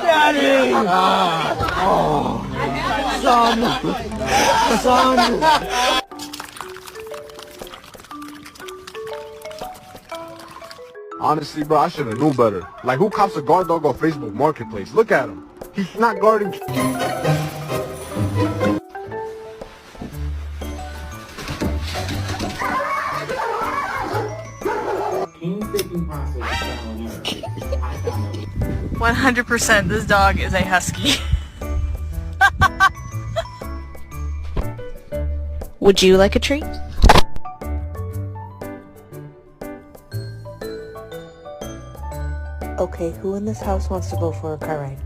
Daddy! Oh, son! Honestly, bro, I should have known better. Like, who cops a guard dog on Facebook Marketplace? Look at him. He's not guarding. Painstaking process of trial and error. I found out. 100% this dog is a husky. Would you like a treat? Okay, who in this house wants to go for a car ride?